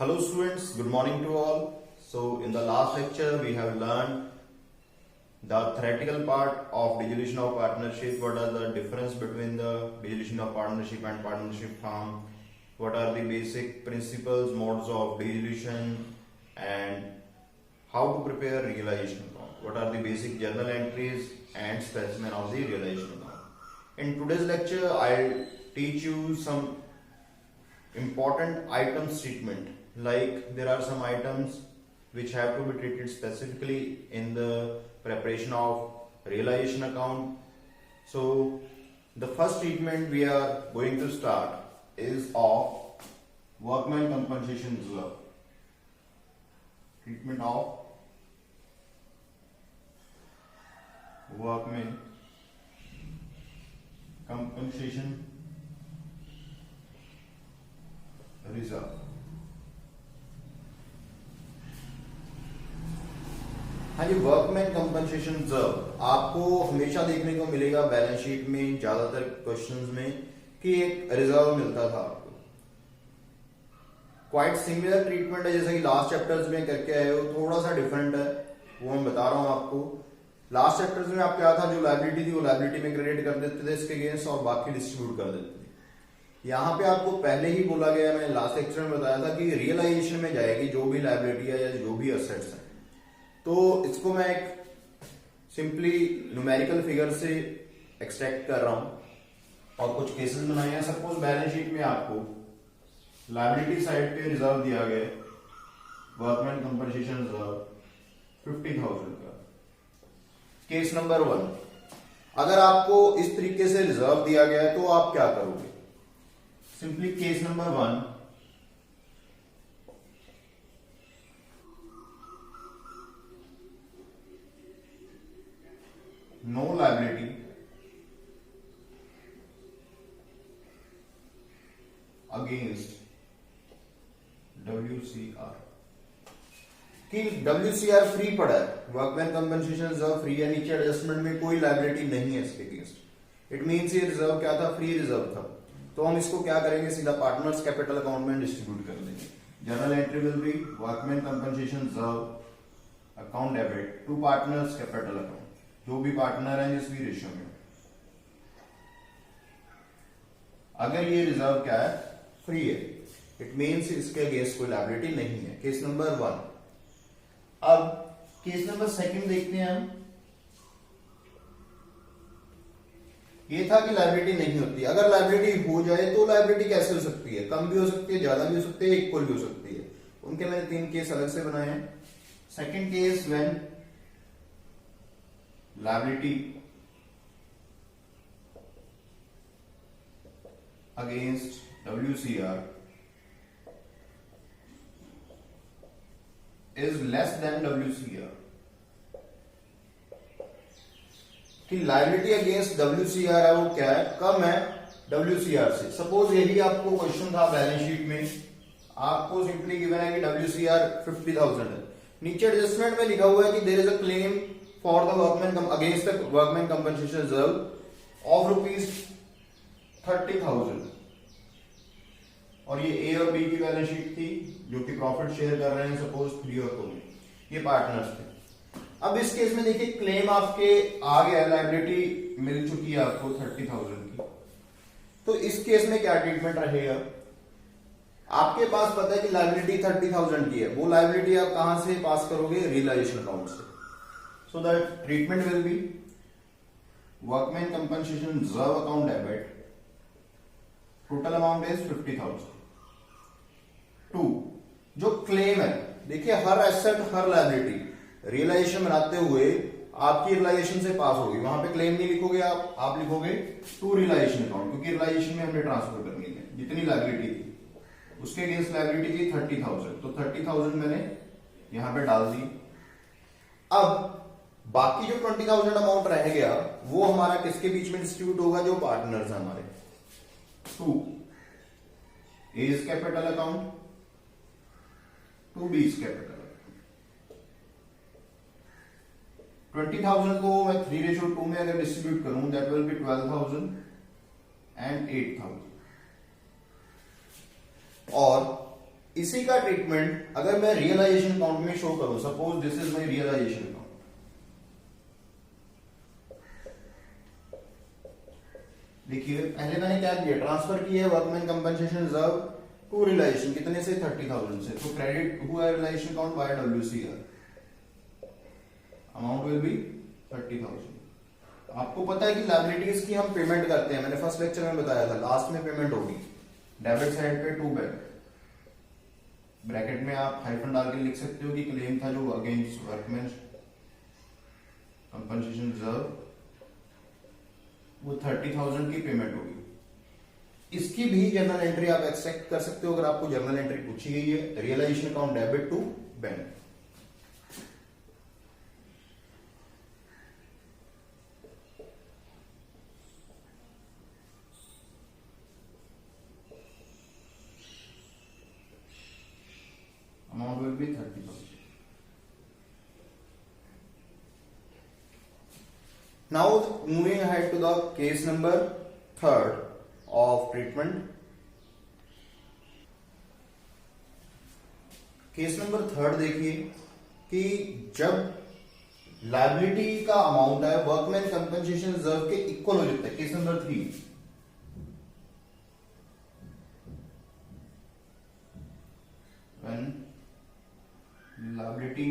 Hello students, good morning to all. So in the last lecture we have learned the theoretical part of dissolution of partnership. What are the difference between the dissolution of partnership and partnership form? What are the basic principles, modes of dissolution, and how to prepare realization account? What are the basic journal entries and specimen of the realization account? In today's lecture I'll teach you some important item statement, like there are some items which have to be treated specifically in the preparation of realization account. So the first treatment we are going to start is of workman compensation reserve. Treatment of workman compensation reserve. हाँ जी, workman compensation reserve आपको हमेशा देखने को मिलेगा balance sheet में, ज्यादातर questions में, कि एक रिजर्व मिलता था आपको। क्वाइट सिमिलर ट्रीटमेंट है जैसे कि लास्ट चैप्टर्स में करके आए हो, थोड़ा सा डिफरेंट है, वो मैं बता रहा हूं आपको। लास्ट चैप्टर्स में आप क्या था, जो लायबिलिटी थी वो लायबिलिटी में क्रेडिट कर देते थे इसके अगेंस्ट और बाकी डिस्ट्रीब्यूट कर देते थे। यहाँ पे आपको पहले ही बोला गया, मैंने लास्ट लेक्चर में बताया था कि रियलाइजेशन में जाएगी जो भी लायबिलिटी है या जो भी असेट्स है। तो इसको मैं एक सिंपली न्यूमेरिकल फिगर से एक्सट्रैक्ट कर रहा हूं और कुछ केसेस बनाए हैं। सपोज बैलेंस शीट में आपको लायबिलिटी साइड पे रिजर्व दिया गया, वर्कमैन कंपनसेशन रिजर्व 50,000 का। केस नंबर 1, अगर आपको इस तरीके से रिजर्व दिया गया है तो आप क्या करोगे? Simply case number 1, no liability against WCR, कि WCR फ्री पड़ा है, वर्कमैन कंपनसेशन रिजर्व फ्री है, नीचे एडजस्टमेंट में कोई लायबिलिटी नहीं है इसके अगेंस्ट। इट मींस ये रिजर्व क्या था, फ्री रिजर्व था। तो हम इसको क्या करेंगे, सीधा पार्टनर्स कैपिटल अकाउंट में डिस्ट्रीब्यूट कर देंगे। Journal entry will be workman compensation reserve account debit to partners capital account, जो भी पार्टनर है जिस भी रेशियो में। अगर ये रिजर्व क्या है, फ्री है, इट मींस इसके अगेंस्ट कोई लायबिलिटी नहीं है। Case number 1। अब केस नंबर 2 देखते हैं हम। ये था कि लायबिलिटी नहीं होती। अगर लायबिलिटी हो जाए तो लायबिलिटी कैसे हो सकती है, कम भी हो सकती है, ज्यादा भी हो सकती है, इक्वल भी हो सकती है। उनके मैंने 3 केस अलग से बनाए हैं। Second case, when liability against WCR is less than WCR, कि लायबिलिटी अगेंस्ट WCR है वो क्या है, कम है WCR से। सपोज यही आपको क्वेश्चन था बैलेंस शीट में, आपको सिंपली गिवन है कि WCR 50,000 है, नीचे एडजस्टमेंट में लिखा हुआ है कि there is a claim for the workman against the workman compensation reserve of ₹30,000, और ये ए और बी की बैलेंस शीट थी जो कि प्रॉफिट शेयर कर रहे हैं, सपोज 3 और 2 में, ये पार्टनर्स थे। अब इस केस में देखिए क्लेम आपके आ गया, लायबिलिटी मिल चुकी है आपको 30,000 की। तो इस केस में क्या ट्रीटमेंट रहेगा? आपके पास पता है कि लायबिलिटी 30,000 की है, वो लायबिलिटी आप कहां से पास करोगे, रियलाइजेशन अकाउंट से। So the treatment will be workman compensation reserve account debit, total amount is 50,000 to जो क्लेम है। देखिए हर एसेट हर लायबिलिटी रियलाइजेशन बनाते हुए आपकी रियलाइजेशन से पास होगी, वहां पे क्लेम नहीं लिखोगे आप लिखोगे टू रियलाइजेशन अकाउंट, क्योंकि रियलाइजेशन में हमने ट्रांसफर करनी है। जितनी लायबिलिटी थी उसके अगेंस्ट लायबिलिटी थी 30,000, तो 30,000 मैंने यहां पे डाल दी। अब बाकी जो 20,000 अमाउंट रह गया वो हमारा किसके बीच में डिस्ट्रीब्यूट होगा, जो पार्टनर्स हैं हमारे। To A's capital account, to B's capital. 20,000 को मैं 3:2 में अगर डिस्ट्रीब्यूट करूं, दैट विल बी 12,000 एंड 8,000। और इसी का ट्रीटमेंट अगर मैं रियलाइजेशन अकाउंट में शो करूं, suppose this is my realisation account, देखिए पहले मैंने क्या किया, ट्रांसफर किया workman compensation reserve to realisation, कितने से 30,000 से, तो क्रेडिट हुआ realisation account by WCR, amount will be 30,000। आपको पता है कि लायबिलिटीज की हम पेमेंट करते हैं, मैंने फर्स्ट लेक्चर में बताया था, लास्ट में पेमेंट होगी डेबिट साइड पे टू बैंक, ब्रैकेट में आप हाइफन डाल के लिख सकते हो कि क्लेम था जो अगेंस्ट वर्कमैन कंपनसेशन रिजर्व, वो 30,000 की पेमेंट होगी। इसकी भी जर्नल एंट्री आप एक्सपेक्ट कर सकते हो अगर आपको जर्नल एंट्री पूछी गई है, realisation account debit to bank. Amount will be 30,000। Now moving ahead to the case number 3rd of treatment. Case number 3rd देखिए कि जब लायबिलिटी का अमाउंट है वर्कमैन कंपनसेशन रिजर्व के इक्वल हो जाता है, case number 3, when liability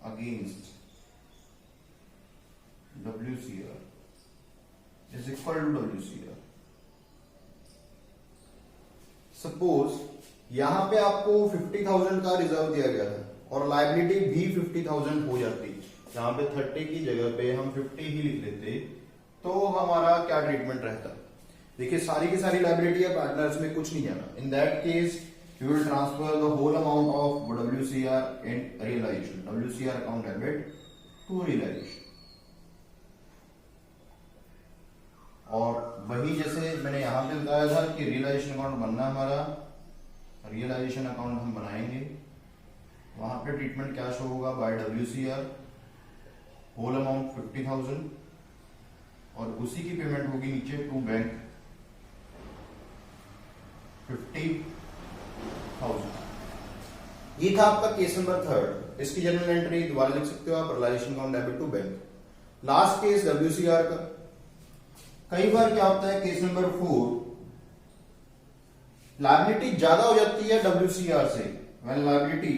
against WCR is equal to WCR। Suppose यहां पे आपको 50,000 का रिजर्व दिया गया था और लायबिलिटी भी 50,000 हो जाती, यहां पे 30 की जगह पे हम 50 ही लिख लेते, तो हमारा क्या ट्रीटमेंट रहता। देखिए सारी की सारी लायबिलिटी है पार्टनर्स में, कुछ नहीं जाना। इन that case you will transfer the whole amount of WCR in realization, WCR account debit to realization। और वही जैसे मैंने यहां पे बताया था कि रियलाइजेशन अकाउंट बनना हमारा, रियलाइजेशन अकाउंट हम बनाएंगे, वहां पे ट्रीटमेंट क्या शो होगा, बाय WCR होल अमाउंट 50,000 और उसी की पेमेंट होगी नीचे टू बैंक 50,000। ये था आपका केस नंबर 3rd। इसकी जनरल एंट्री दोबारा लिख सकते हो आप, realisation account debit to bank. Last case WCR का। कई बार क्या होता है केस नंबर 4, लायबिलिटी ज्यादा हो जाती है WCR से, when liability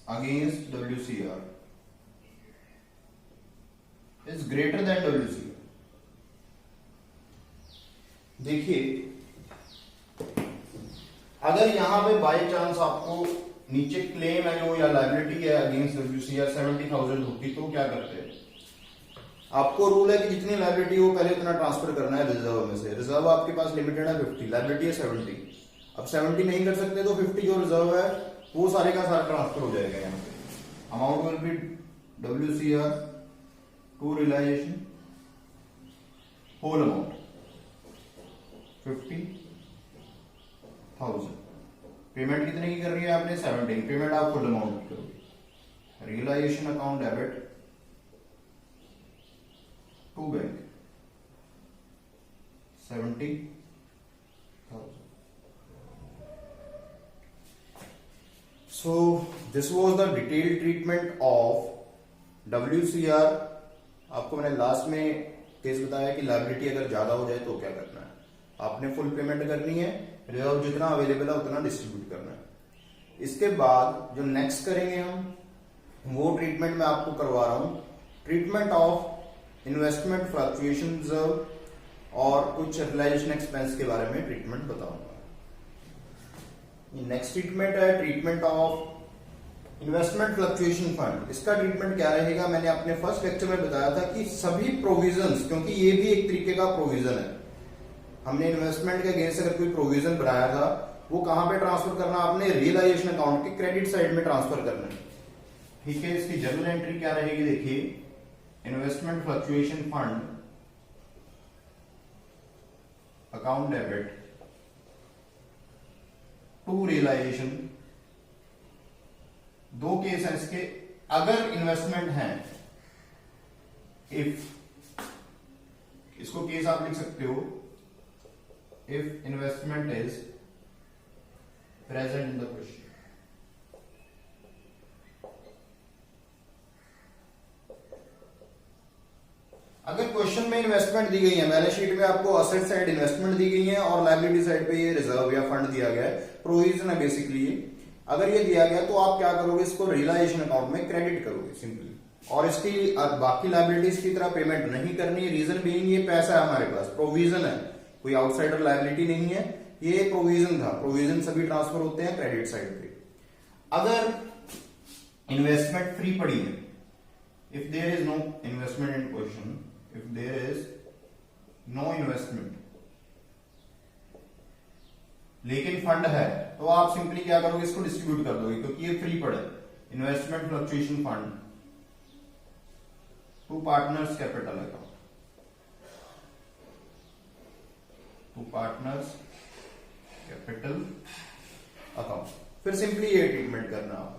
against WCR is greater than WCR। देखिए अगर यहां पे बाय चांस आपको नीचे क्लेम है जो या लायबिलिटी है अगेंस्ट WCR 70,000 होती, तो क्या करते हैं, आपको रूल है कि जितनी लायबिलिटी हो पहले उतना ट्रांसफर करना है रिजर्व में से। रिजर्व आपके पास लिमिटेड है 50, लायबिलिटी है 70, अब 70 नहीं कर सकते तो 50 जो रिजर्व है वो सारे का सारा ट्रांसफर हो जाएगा। यहाँ पे amount will be WCR to realisation whole amount 50,000। Payment कितने की कर रही है आपने, 70, पेमेंट आप फुल अमाउंट की करोगे। Realisation account debit to bank 70,000। So this was the detailed treatment of WCR। आपको मैंने लास्ट में केस बताया कि लायबिलिटी अगर ज्यादा हो जाए तो क्या करना है, आपने फुल पेमेंट करनी है, रिजर्व जितना अवेलेबल है उतना डिस्ट्रीब्यूट करना है। इसके बाद जो नेक्स्ट करेंगे हम, वो ट्रीटमेंट मैं आपको करवा रहा हूं, treatment of investment fluctuation reserve और कुछ रियलाइजेशन एक्सपेंस के बारे में ट्रीटमेंट बताऊंगा। नेक्स्ट ट्रीटमेंट है treatment of investment fluctuation fund. इसका ट्रीटमेंट क्या रहेगा, मैंने अपने फर्स्ट लेक्चर में बताया था कि सभी प्रोविजंस, क्योंकि ये भी एक तरीके का प्रोविजन है, हमने इन्वेस्टमेंट के अगेंस्ट अगर कोई प्रोविजन बनाया था वो कहां पे ट्रांसफर करना, आपने रियलाइजेशन अकाउंट के क्रेडिट साइड में ट्रांसफर करना है। ठीक है, इसकी जनरल एंट्री क्या रहेगी, देखिए investment fluctuation fund account debit to realisation. दो केस है इसके, अगर इन्वेस्टमेंट है इफ, इसको केस आप लिख सकते हो, if investment is present in the question. अगर क्वेश्चन में इन्वेस्टमेंट दी गई है, बैलेंस शीट में आपको असेट साइड इन्वेस्टमेंट दी गई है और लायबिलिटी साइड पे ये रिजर्व या फंड दिया गया है, प्रोविजन है बेसिकली ये। अगर ये दिया गया तो आप क्या करोगे, इसको रियलाइजेशन अकाउंट में क्रेडिट करोगे सिंपली, और इसकी बाकी लायबिलिटीज की तरह पेमेंट नहीं करनी है। रीजन बीइंग ये पैसा है हमारे पास, प्रोविजन है, कोई आउटसाइडर लायबिलिटी नहीं है, ये प्रोविजन था। प्रोविजन सभी ट्रांसफर होते हैं क्रेडिट साइड पे। अगर इन्वेस्टमेंट फ्री पड़ी है, if there is no investment in question, if there is no investment लेकिन फंड है, तो आप सिंपली क्या करोगे, इसको डिस्ट्रीब्यूट कर दोगे, क्योंकि ये फ्री पड़ा है। Investment fluctuation fund to partners capital account, to partners capital account. फिर सिंपली ये ट्रीटमेंट करना आप।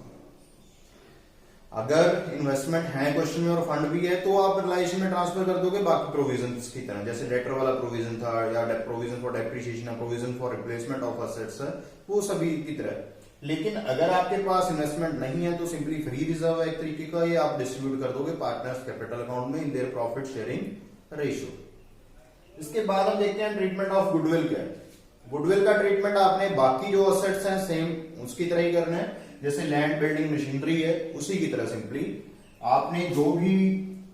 अगर इन्वेस्टमेंट है क्वेश्चन में और फंड भी है, तो आप रियलाइजेशन में ट्रांसफर कर दोगे बाकी प्रोविजन की तरह, जैसे डेटर वाला प्रोविजन था, या provision for depreciation, provision for replacement of assets है, वो सभी की तरह। लेकिन अगर आपके पास इन्वेस्टमेंट नहीं है, तो सिंपली फ्री रिजर्व है एक तरीके का, ये आप डिस्ट्रीब्यूट कर दोगे पार्टनर्स कैपिटल अकाउंट में in their profit sharing ratio. इसके बाद हम देखते हैं ट्रीटमेंट ऑफ गुडविल क्या है। गुडविल का ट्रीटमेंट आपने बाकी जो असेट्स हैं सेम उसकी तरह ही करना है, जैसे लैंड बिल्डिंग मशीनरी है उसी की तरह। सिंपली आपने जो भी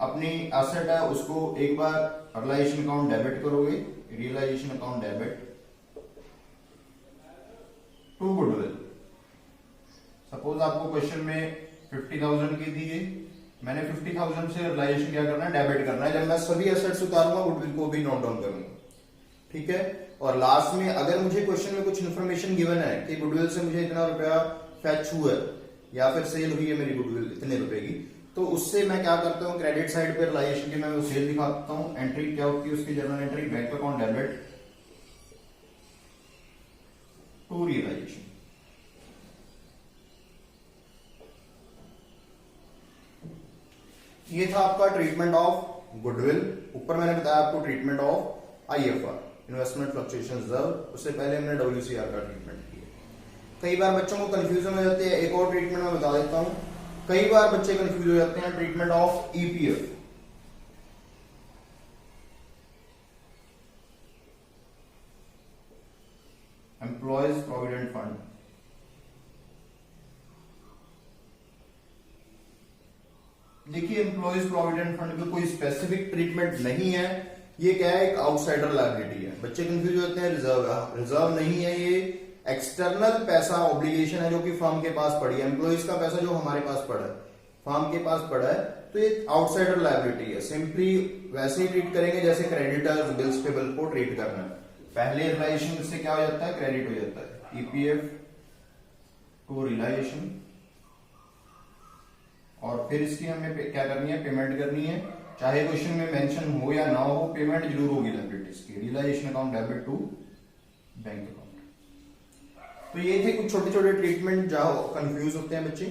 अपनी एसेट है उसको एक बार रियलाइजेशन अकाउंट डेबिट करोगे, realisation account debit to goodwill. Suppose आपको क्वेश्चन में 50,000 की दी है, मैंने 50,000 से रियलाइजेशन क्या करना है, डेबिट करना है। जब मैं सभी एसेट्स उतारूंगा, गुडविल को भी नोट डाउन करूंगा, ठीक है। और लास्ट में अगर मुझे क्वेश्चन में कुछ इन्फॉर्मेशन गिवन है कि गुडविल से मुझे इतना रुपया फैच हुआ है या फिर सेल हुई है मेरी गुडविल इतने रुपए की, तो उससे मैं क्या करता हूँ, क्रेडिट साइड पे रियलाइजेशन की मैं वो सेल दिखाता हूँ। एंट्री क्या होती है उसकी, journal entry bank account debit to realisation. ये था आपका ट्रीटमेंट ऑफ गुडविल। ऊपर मैंने बताया आपको treatment of IFR, investment fluctuation reserve. उससे पहले हमने डब्ल्यूसीआर का ट्रीटमेंट किया। कई बार बच्चों को कंफ्यूजन हो जाती है, एक और ट्रीटमेंट मैं बता देता हूं। कई बार बच्चे कंफ्यूज हो जाते हैं, treatment of EPF. Employees provident fund. देखिए एम्प्लॉयज प्रोविडेंट फंड का कोई स्पेसिफिक ट्रीटमेंट नहीं है, ये क्या है, एक आउटसाइडर लायबिलिटी है। बच्चे कंफ्यूज होते हैं, रिजर्व नहीं है, ये एक्सटर्नल पैसा ऑब्लिगेशन है जो कि फर्म के पास पड़ी है। एम्प्लॉइज का पैसा जो हमारे पास पड़ा है, फर्म के पास पड़ा है, तो ये आउटसाइडर लायबिलिटी है। सिंपली वैसे ही ट्रीट करेंगे जैसे क्रेडिटर्स बिल्स पेबल को ट्रीट करना है। पहले रियलाइजेशन से क्या हो जाता है, क्रेडिट हो जाता है, ईपीएफ टू रियलाइजेशन, और फिर इसकी हमें क्या करनी है, पेमेंट करनी है। चाहे क्वेश्चन में मेंशन हो या ना हो, पेमेंट जरूर होगी लायबिलिटीज की। Realisation account debit to bank account. तो ये थे कुछ छोटे छोटे ट्रीटमेंट जहां कंफ्यूज होते हैं बच्चे।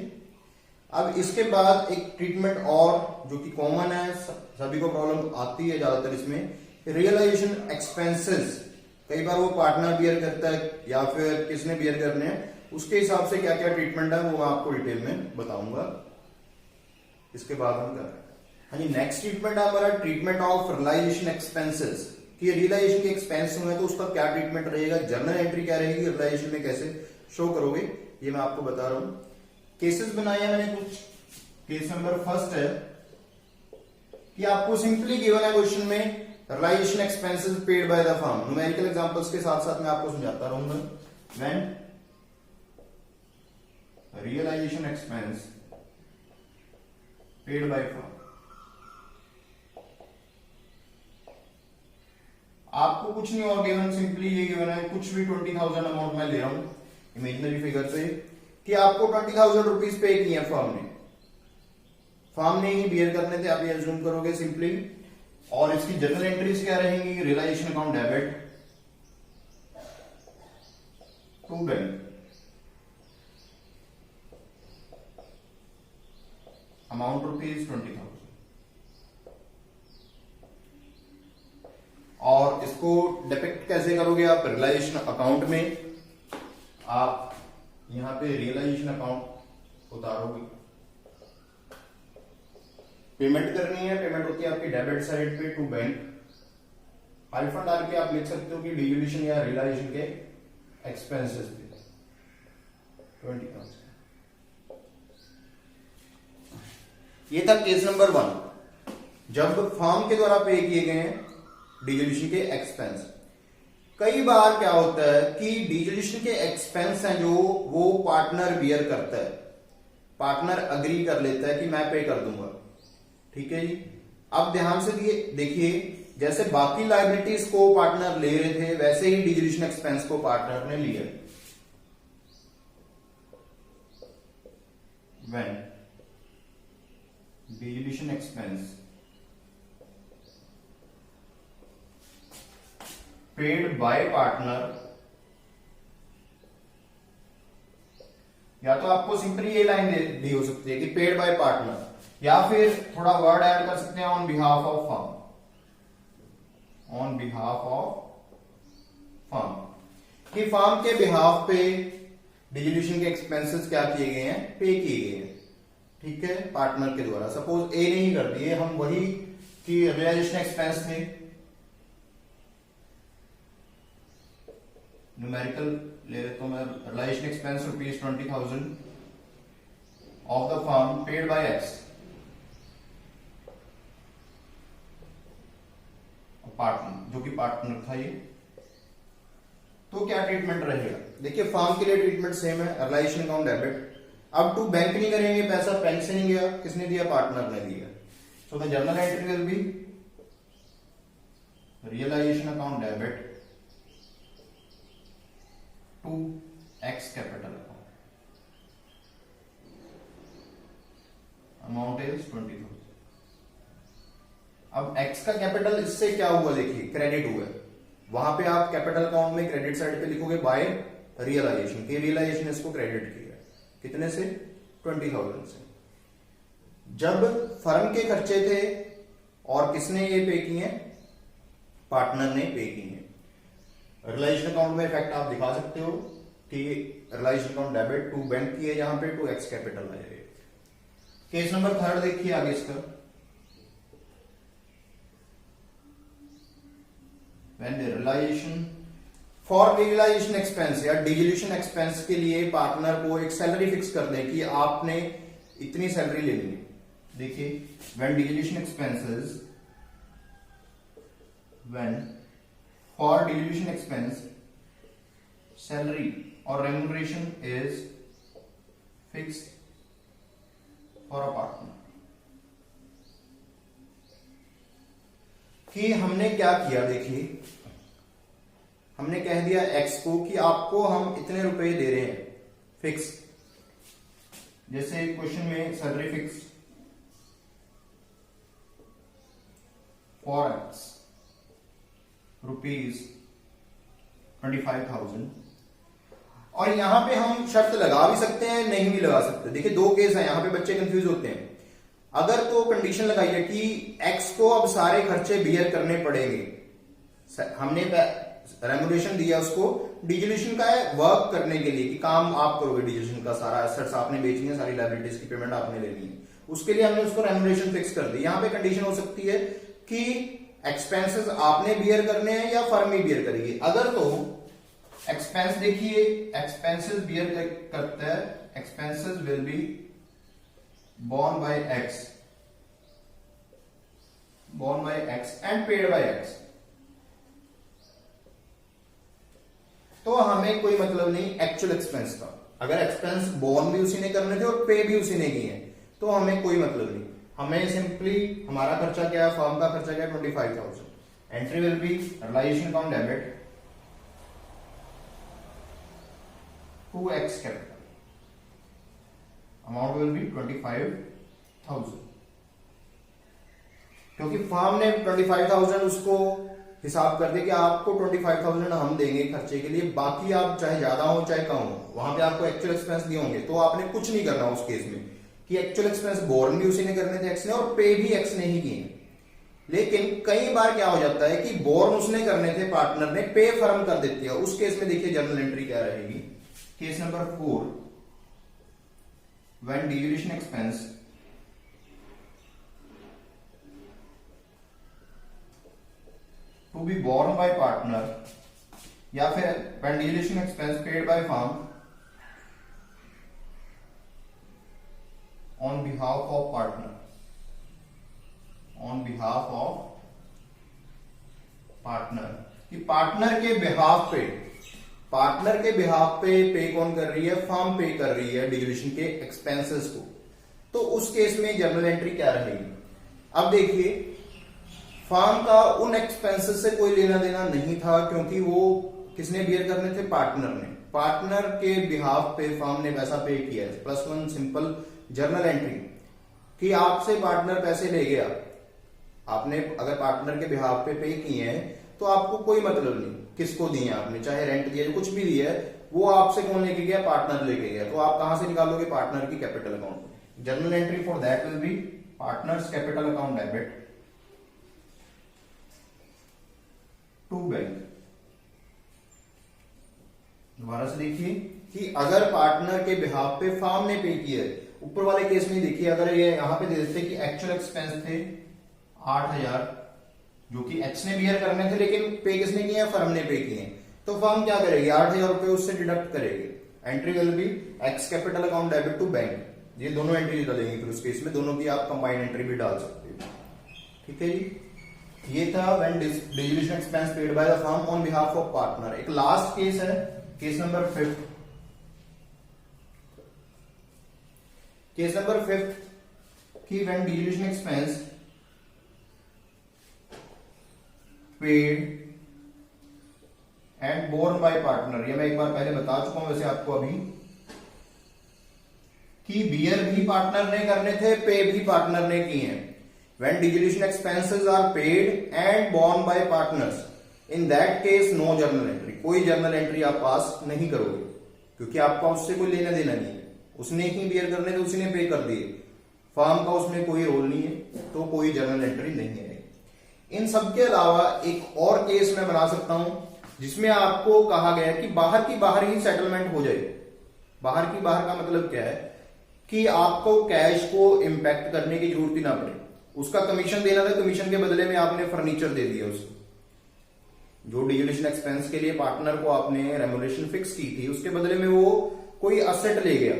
अब इसके बाद एक ट्रीटमेंट और जो कि कॉमन है, सभी को प्रॉब्लम आती है ज्यादातर इसमें, रियलाइजेशन एक्सपेंसेस। कई बार वो पार्टनर बियर करता है या फिर किसने बियर करने हैं, उसके हिसाब से क्या क्या ट्रीटमेंट है वो मैं आपको डिटेल में बताऊंगा। इसके बाद हम कर रहे हैं, हाँ जी, नेक्स्ट ट्रीटमेंट है हमारा ट्रीटमेंट ऑफ रियलाइजेशन एक्सपेंसेस। कि रियलाइजेशन के एक्सपेंस हुए तो उसका क्या ट्रीटमेंट रहेगा, जर्नल एंट्री क्या रहेगी, रियलाइजेशन में कैसे शो करोगे, ये मैं आपको बता रहा हूं। केसेस बनाए हैं मैंने कुछ। केस नंबर फर्स्ट है कि आपको सिंपली गिवन है क्वेश्चन में realisation expenses paid by the firm. Numerical examples के साथ साथ मैं आपको समझाता रहूंगा। When realisation expense paid by firm, आपको कुछ नहीं और गिवन, सिंपली ये गिवन है, कुछ भी 20,000 अमाउंट मैं ले रहा हूं इमेजिनरी फिगर से, कि आपको 20,000 रुपीज पे किए फर्म ने ही बियर करने थे, आप ये अज्यूम करोगे सिंपली। और इसकी जर्नल एंट्रीज क्या रहेंगी, realisation account debit to bank, amount rupees 20,000। करोगे आप रियलाइजेशन अकाउंट में, आप यहां पे रियलाइजेशन अकाउंट उतारोगे, पेमेंट करनी है, पेमेंट होती है आपकी डेबिट साइड पे टू बैंक, हाइफन डाल के आप लिख सकते हो कि डिविडेंड या रियलाइजेशन के एक्सपेंसेस पे 20,000। ये था केस नंबर 1, जब फर्म के द्वारा पे किए गए हैं डिविडेंड के एक्सपेंस। कई बार क्या होता है कि डिविडेंड के एक्सपेंस हैं जो वो पार्टनर बियर करता है, पार्टनर अग्री कर लेता है कि मैं पे कर दूंगा, ठीक है जी। अब ध्यान से देखिए, जैसे बाकी लायबिलिटीज को पार्टनर ले रहे थे वैसे ही डिविडेंड एक्सपेंस को पार्टनर ने लिया। When dividend expense paid bye partner, या तो आपको सिंपली ये लाइन दी हो सकती है कि पेड बाय पार्टनर, या फिर थोड़ा वर्ड ऐड कर सकते हैं on behalf of firm, on behalf of firm, कि फर्म के बिहाफ पे डिविडेंड के एक्सपेंसेस क्या किए गए हैं, पे किए गए हैं, ठीक है, पार्टनर के द्वारा। सपोज ए नहीं कर दिए, हम वही कि रियलाइजेशन एक्सपेंस थे, न्यूमेरिकल ले लेता हूं मैं, realisation expense ₹20,000 of the firm paid by X, partner जो कि पार्टनर था ये, तो क्या ट्रीटमेंट रहेगा? देखिए फर्म के लिए ट्रीटमेंट सेम है, रियलाइजेशन अकाउंट डेबिट। अब टू बैंक नहीं करेंगे, पैसा बैंक से नहीं गया, किसने दिया? पार्टनर ने दिया। So the journal entry will be realisation account debit to X capital account, amount is 20,000। अब एक्स का कैपिटल इससे क्या हुआ, देखिए क्रेडिट हुआ, वहां पे आप कैपिटल अकाउंट में क्रेडिट साइड पे लिखोगे बाय रियलाइजेशन, कि रियलाइजेशन इसको क्रेडिट किया, कितने से? 20,000 से। जब फर्म के खर्चे थे और किसने ये पे किए? पार्टनर ने पे किए। रियलाइजेशन अकाउंट में इफेक्ट आप दिखा सकते हो कि realisation account debit to bank की है, जहां पे टू एक्स कैपिटल आ जाएगा। केस नंबर 3 देखिए आगे इसका, when the realization for realisation expense या डिविडेंड एक्सपेंस के लिए पार्टनर को एक सैलरी फिक्स कर दें कि आपने इतनी सैलरी लेनी है। देखिए when dividend expenses, when for dividend expense salary और remuneration is fixed for a partner, कि हमने क्या किया, देखिए हमने कह दिया एक्स को कि आपको हम इतने रुपए दे रहे हैं फिक्स, जैसे क्वेश्चन में सैलरी फिक्स फॉर एक्स ₹25,000, और यहां पे हम शर्त लगा भी सकते हैं नहीं भी लगा सकते। देखिए दो केस है, यहां पे बच्चे कंफ्यूज होते हैं। अगर तो कंडीशन लगाई है कि एक्स को अब सारे खर्चे बियर करने पड़ेंगे, हमने रेम्यूनरेशन दिया उसको डिविडेंड का है वर्क करने के लिए, कि काम आप करोगे डिविडेंड का, सारा एसेट्स आपने बेचनी है, सारी लायबिलिटीज की पेमेंट आपने लेनी है, उसके लिए हमने उसको रेम्यूनरेशन फिक्स कर दी। यहां पे कंडीशन हो सकती है कि एक्सपेंसेस आपने बियर करने हैं या फर्म ही बियर करेगी। अगर तो एक्सपेंस देखिए, एक्सपेंसेस बियर करता है, expenses will be borne by x, borne by x and paid by x, तो हमें कोई मतलब नहीं एक्चुअल एक्सपेंस का। अगर एक्सपेंस बोर्न भी उसी ने करने थे और पे भी उसी ने किए तो हमें कोई मतलब नहीं, हमें सिंपली हमारा खर्चा क्या है, फर्म का खर्चा क्या है 25,000। Entry will be realisation account debit to X capital, amount will be 25,000, क्योंकि फर्म ने 25,000 उसको हिसाब कर दे कि आपको 25,000 हम देंगे खर्चे के लिए, बाकी आप चाहे ज्यादा हो चाहे कम हो, वहां पे आपको एक्चुअल एक्सपेंस दिए होंगे, तो आपने कुछ नहीं करना उस केस में, कि एक्चुअल एक्सपेंस बोर्न भी उसी ने करने थे एक्स ने, और पे भी एक्स ने ही किए। लेकिन कई बार क्या हो जाता है कि बोर्न उसने करने थे पार्टनर ने, पे फर्म कर देती है। उस केस में देखिए जर्नल एंट्री क्या रहेगी। Case number 4, when division expense to be borne by partner, या फिर when division expense paid by firm on behalf of partner, on behalf of partner, कि पार्टनर के बिहाफ पे, पार्टनर के बिहाफ पे कौन कर रही है, फर्म पे कर रही है डिविडेशन के एक्सपेंसेस को। तो उस केस में जर्नल एंट्री क्या रहेगी। अब देखिए फर्म का उन एक्सपेंसेस से कोई लेना देना नहीं था, क्योंकि वो किसने बियर करने थे, पार्टनर ने। पार्टनर के बिहाफ पे फर्म ने पैसा पे किया है। +1 सिंपल जर्नल एंट्री कि आपसे पार्टनर पैसे ले गया, आपने अगर पार्टनर के बिहाफ पे किए हैं तो आपको कोई मतलब नहीं किसको दिए आपने, चाहे रेंट दिया कुछ भी दिया है, वो आपसे कौन लेके गया, पार्टनर लेके गया। तो आप कहां से निकालोगे, पार्टनर की capital account. Journal entry for that will be partners capital account debit to bank. दोबारा से देखिए कि अगर पार्टनर के बिहाफ पे फर्म ने पे किया है, ऊपर वाले केस में देखिए अगर ये यहां पे दे देते कि एक्चुअल एक्सपेंस थे 8,000 जो कि एक्स ने बियर करने थे, लेकिन पे किसने किया, फर्म ने पे किए, तो फर्म क्या करेगी, 8,000 रुपए उससे डिडक्ट करेगी। Entry will be X capital account debit to bank. ये दोनों एंट्री डालेंगे, फिर उस केस में दोनों की आप कंबाइंड एंट्री भी डाल सकते हो। ठीक है जी, ये था when division expense paid by the firm on behalf of partner. एक लास्ट केस है, केस नंबर 5। केस नंबर 5 कि when division expense paid and borne by partner. ये मैं एक बार पहले बता चुका हूं वैसे आपको अभी, कि बियर भी पार्टनर ने करने थे, पे भी पार्टनर ने किए हैं। When division expenses are paid and borne by partners, in that case no journal entry. कोई जर्नल एंट्री आप पास नहीं करोगे, क्योंकि आपका उससे कोई लेना देना नहीं है। उसने ही बियर करने थे, उसने पे कर दिए, फर्म का उसमें कोई रोल नहीं है, तो कोई जर्नल एंट्री नहीं है। इन सब के अलावा एक और केस मैं बना सकता हूं जिसमें आपको कहा गया है कि बाहर की बाहर ही सेटलमेंट हो जाए। बाहर की बाहर का मतलब क्या है कि आपको कैश को इंपैक्ट करने की जरूरत ही ना पड़े। उसका कमीशन देना था, कमीशन के बदले में आपने फर्नीचर दे दिया उसको। जो डिविडेशन एक्सपेंस के लिए पार्टनर को आपने रेम्युनरेशन फिक्स की थी, उसके बदले में वो कोई असेट ले गया।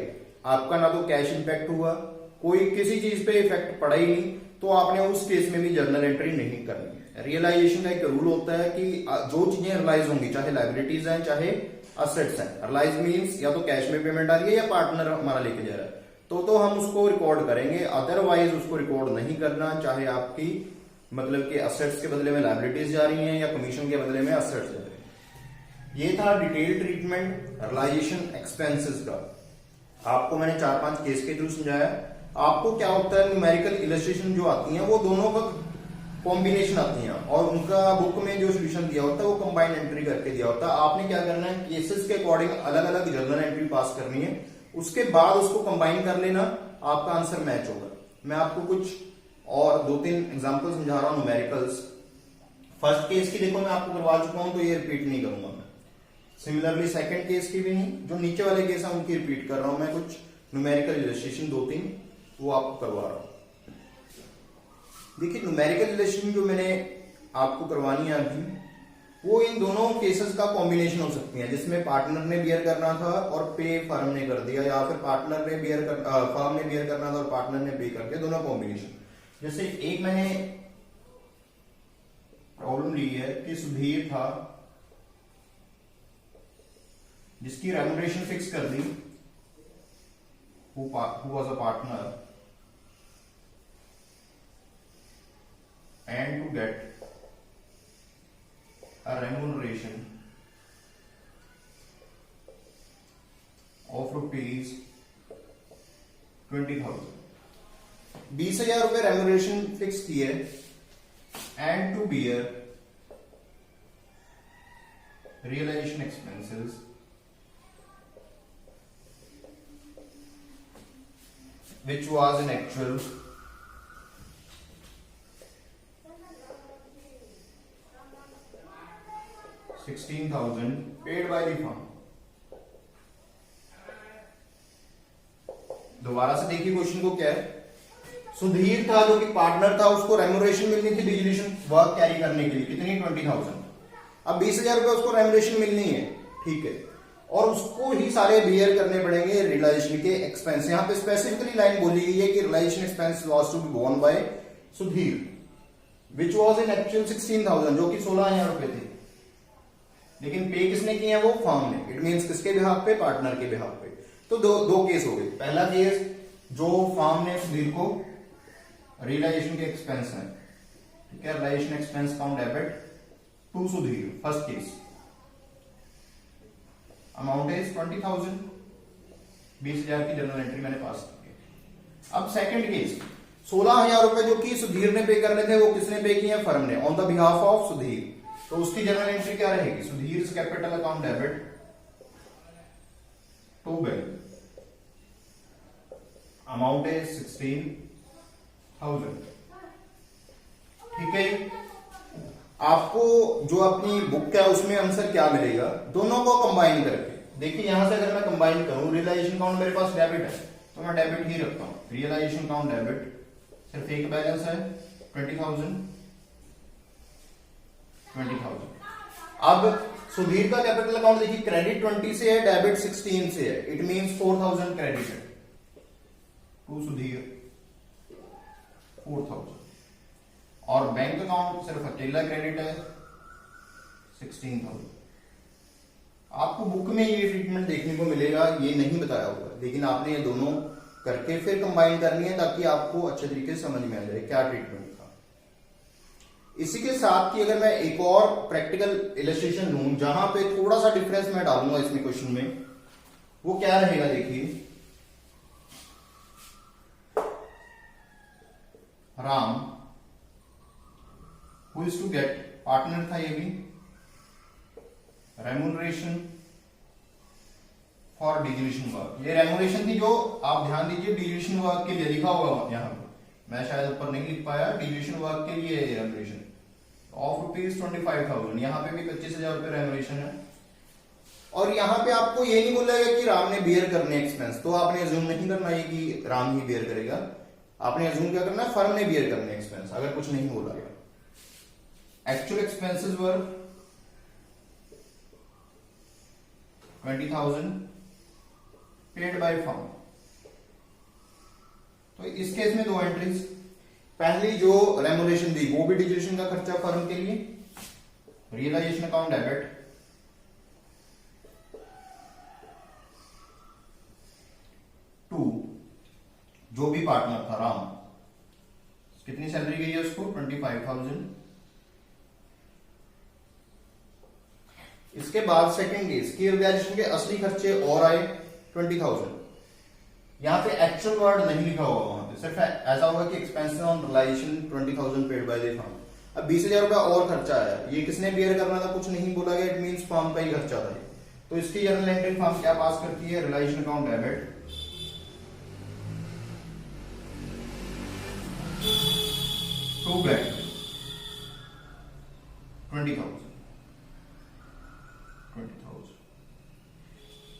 आपका ना तो कैश इंपैक्ट हुआ, कोई किसी चीज पे इफेक्ट पड़ा ही नहीं, तो आपने उस केस में भी जर्नल एंट्री नहीं करनी है। रियलाइजेशन का एक रूल होता है कि जो चीजें रियलाइज होंगी, चाहे लाइबिलिटीज हैं चाहे असेट्स हैं, रियलाइज मींस या तो कैश में पेमेंट आ रही है या पार्टनर हमारा लेके जा रहा है, तो हम उसको रिकॉर्ड करेंगे, अदरवाइज उसको रिकॉर्ड नहीं करना। चाहे आपकी मतलब कि असेट्स के बदले में लाइबिलिटीज जा रही हैं या कमीशन के बदले में असेट्स जा रहे हैं। ये था डिटेल ट्रीटमेंट रियलाइजेशन एक्सपेंसेस का। आपको मैंने 4-5 केस के थ्रू समझाया। आपको क्या होता है, न्यूमेरिकल इलस्ट्रेशन जो आती हैं वो दोनों का कॉम्बिनेशन आती हैं, और उनका बुक में जो सोल्यूशन दिया होता है वो कंबाइंड एंट्री करके दिया होता है। आपने क्या करना है, केसेस के अकॉर्डिंग अलग अलग जर्नल एंट्री पास करनी है, उसके बाद उसको कंबाइन कर लेना, आपका आंसर मैच होगा। मैं आपको कुछ और 2-3 एग्जांपल समझा रहा हूं न्यूमेरिकल्स। फर्स्ट केस की देखो मैं आपको करवा चुका हूं, तो ये रिपीट नहीं करूंगा मैं। सिमिलरली सेकंड केस की भी नहीं, जो नीचे वाले केस हैं उनकी रिपीट कर रहा हूं मैं। कुछ न्यूमेरिकल इलस्ट्रेशन 2-3 वो आपको करवा रहा हूं। देखिए न्यूमेरिकल इलस्ट्रेशन जो मैंने आपको करवानी है अभी, वो इन दोनों केसेस का कॉम्बिनेशन हो सकती है, जिसमें पार्टनर ने बियर करना था और पे फर्म ने कर दिया, या फिर पार्टनर ने बियर कर फर्म ने बियर करना था और पार्टनर ने पे कर दिया, दोनों कॉम्बिनेशन। जैसे एक मैंने प्रॉब्लम ली है कि सुधीर था जिसकी रेम्युनरेशन फिक्स कर दी, who was a partner, and to get a remuneration of rupees 20,000, 20,000 रुपए रेम्युनरेशन फिक्स की है, and to bear realisation expenses which was in actual 16,000 paid by the firm. दोबारा से देखिए क्वेश्चन को क्या है। सुधीर था जो कि पार्टनर था, उसको रेम्यूनरेशन मिलनी थी डिजिलेशन वर्क कैरी करने के लिए, कितनी 20,000। अब 20,000 रुपए उसको रेम्यूनरेशन मिलनी है, ठीक है, और उसको ही सारे बियर करने पड़ेंगे रियलाइजेशन के एक्सपेंस। यहां पे स्पेसिफिकली लाइन बोली गई है कि realisation expense was to be borne by Sudhir which was in actual 16,000, जो कि 16,000 रुपए थे, लेकिन पे किसने किए हैं, वो फर्म ने। इट मींस किसके बिहाफ पे, पार्टनर के बिहाफ पे। तो दो केस हो गए। पहला केस जो फर्म ने सुधीर को रियलाइजेशन के एक्सपेंस है, ठीक है, realisation expense account debit to Sudhir, first case, amount is 20,000, 20,000 की जनरल एंट्री मैंने पास की। अब सेकंड केस, 16,000 रुपए जो कि सुधीर ने पे करने थे, वो किसने पे किए, फर्म ने, on the behalf of Sudhir. तो उसकी जनरल एंट्री क्या रहेगी, Sudhir capital account debit to bank, amount is 16,000, ठीक है। आपको जो अपनी बुक है उसमें आंसर क्या मिलेगा, दोनों को कंबाइन करके देखिए। यहां से अगर मैं कंबाइन करूं, रियलाइजेशन अकाउंट मेरे पास डेबिट है तो मैं डेबिट ही रखता हूं, रियलाइजेशन अकाउंट डेबिट, सिर्फ एक बैलेंस है 20,000। अब सुधीर का कैपिटल अकाउंट देखिए, क्रेडिट 20 से है, डेबिट 16 से है, इट मींस 4,000 क्रेडिट है टू सुधीर, 4,000। और बैंक अकाउंट सिर्फ अकेला क्रेडिट है 16,000। आपको बुक में ये ट्रीटमेंट देखने को मिलेगा, ये नहीं बताया होगा, लेकिन आपने ये दोनों करके फिर कंबाइन करनी है ताकि आपको अच्छे तरीके से समझ में आ जाए क्या ट्रीटमेंट था। इसी के साथ कि अगर मैं एक और प्रैक्टिकल इलस्ट्रेशन लूं जहां पे थोड़ा सा डिफरेंस मैं डालूंगा इसमें क्वेश्चन में, वो क्या रहेगा देखिए। Ram who is to get, partner था ये भी, रेम्यूनरेशन फॉर डिजिलेशन वर्क। ये रेम्यूनरेशन थी जो, आप ध्यान दीजिए, डिजिलेशन वर्क के लिए लिखा हुआ यहां पर, मैं शायद ऊपर नहीं लिख पाया, डिजिलेशन वर्क के लिए रेम्यूनरेशन ऑफ ₹25,000, यहां पे भी 25,000 रुपए रेम्यूनरेशन है। और यहां पे आपको ये नहीं बोला गया कि राम ने बियर करने एक्सपेंस, तो आपने अज्यूम नहीं करना है कि राम ही बियर करेगा, आपने अज्यूम क्या करना है, फर्म ने बियर करने एक्सपेंस, अगर कुछ नहीं बोला गया। Actual expenses were 20,000 paid by firm। तो इस केस में दो एंट्रीज, पहली जो रेम्यूनरेशन दी वो भी डिजिलेशन का खर्चा फर्म के लिए, रियलाइजेशन अकाउंट डेबिट, टू जो भी पार्टनर था राम, कितनी सैलरी गई है उसको, 25,000। इसके बाद सेकंड केस की रियलाइजेशन के असली खर्चे और आए 20,000। यहां पे एक्चुअल वर्ड नहीं लिखा हुआ, वहां पे सिर्फ ऐसा होगा कि expenses on realisation 20,000 paid by the firm. अब 20,000 रुपया और खर्चा आया, ये किसने बियर करना था, कुछ नहीं बोला गया, इट मींस फर्म का ही खर्चा था। तो इसकी जनरल एंट्री फर्म क्या पास करती है, realisation account debit to bank 20,000।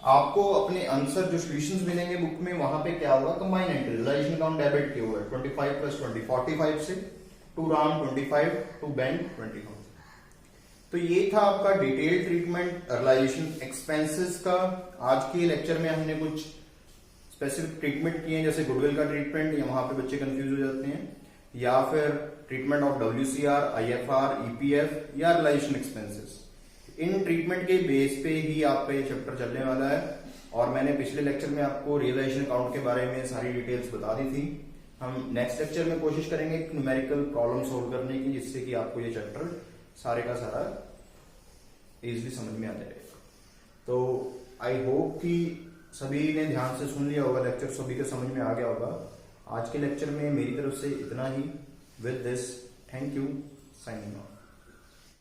आपको अपने आंसर जो सॉल्यूशंस मिलेंगे बुक में, वहां पे क्या होगा, combine entry, realisation account debit के हुए 25 + 20 45 से, टू राम 25, टू बैंक 20,000। तो ये था आपका डिटेल ट्रीटमेंट रियलाइजेशन एक्सपेंसेस का। आज के लेक्चर में हमने कुछ स्पेसिफिक ट्रीटमेंट किए हैं, जैसे गुडविल का ट्रीटमेंट, या वहां पे बच्चे कंफ्यूज हो जाते हैं, या फिर treatment of WCR, IFR, EPF या रियलाइजेशन एक्सपेंसेस। इन ट्रीटमेंट के बेस पे ही आपका ये चैप्टर चलने वाला है। और मैंने पिछले लेक्चर में आपको रियलाइजेशन अकाउंट के बारे में सारी डिटेल्स बता दी थी। हम नेक्स्ट लेक्चर में कोशिश करेंगे न्यूमेरिकल प्रॉब्लम सोल्व करने की, जिससे कि आपको ये चैप्टर सारे का सारा इजीली समझ में आ जाएगा। तो आई होप कि सभी ने ध्यान से सुन लिया होगा लेक्चर, सभी को समझ में आ गया होगा। आज के लेक्चर में मेरी तरफ से इतना ही। With this, thank you, signing of.